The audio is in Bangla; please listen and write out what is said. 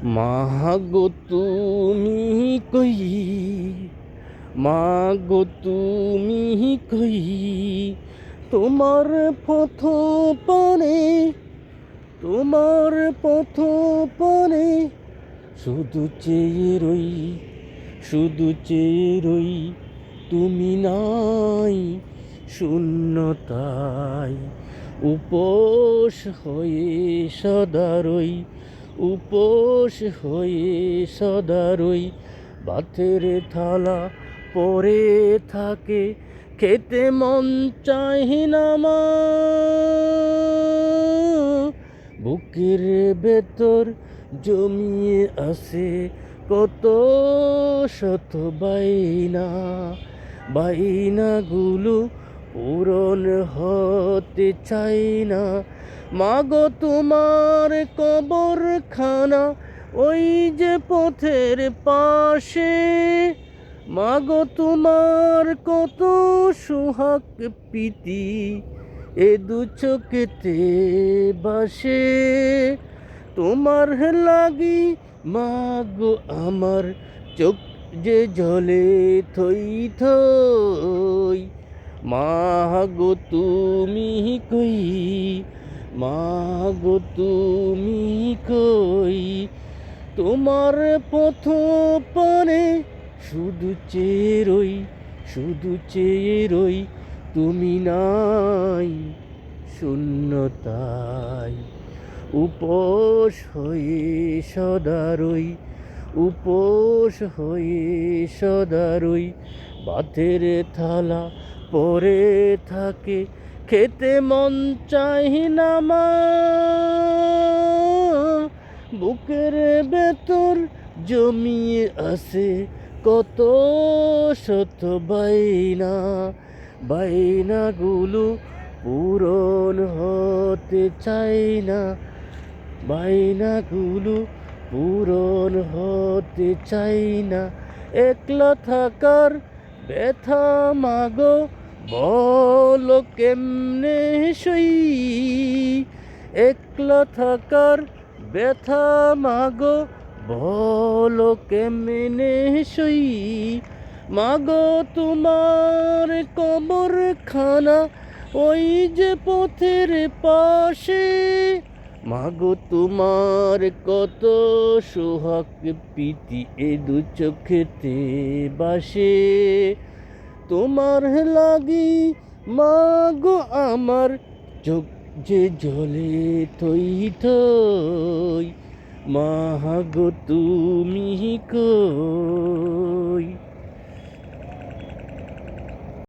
মাগো তুমি কই, মাগো তুমি কই, তোমার পথ পানে, তোমার পথ পানে শুধু চেয়ে রই, শুধু চেয়ে রই, তুমি নাই শূন্যতায়। উপোস হয়ে সদা রই, উপোস হয়ে সদা রই, ভাতের থালা পড়ে থাকে, খেতে মন চায় না মা। বুকের ভেতর জমিয়ে আছে কত শত বাইনা, বাইনাগুলো পূরণ হতে চাই না। মাগো তোমার কবরখানা ওই যে পথের পাশে, মাগো তোমার কত সোহাগ প্রীতি এ দু চোখেতে বাসে। তোমার লাগি মাগো আমার চোখ যে জলে থই থই। মাগো তুমি কই, মাগো তুমি কই, তোমার পথ পানে শুধু চেয়ে রই, শুধু চেয়ে রই, তুমি নাই শূন্যতায়। উপোস হয়ে সদা রই, উপোস হয়ে সদা রই, ভাতের থালা পড়ে থাকে, খেতে মন চাই না মা। বুকের ভেতর জমিয়ে আছে কত শত বাইনা, বাইনাগুলো পূরণ হতে চাই না, বাইনাগুলো পূরণ হতে চাই না। একলা থাকার ব্যথা মাগো বলো কেমনে সই, একলা থাকার ব্যথা মাগো বলো কেমনে সই। মাগো তোমার কবরখানা ওই যে পথের পাশে, মাগো তোমার কত সোহাগ প্রীতি এ দু চোখেতে বাসে। তোমার লাগি মাগো আমার চোখ যে জলে থই থই। মাগো তুমি কই।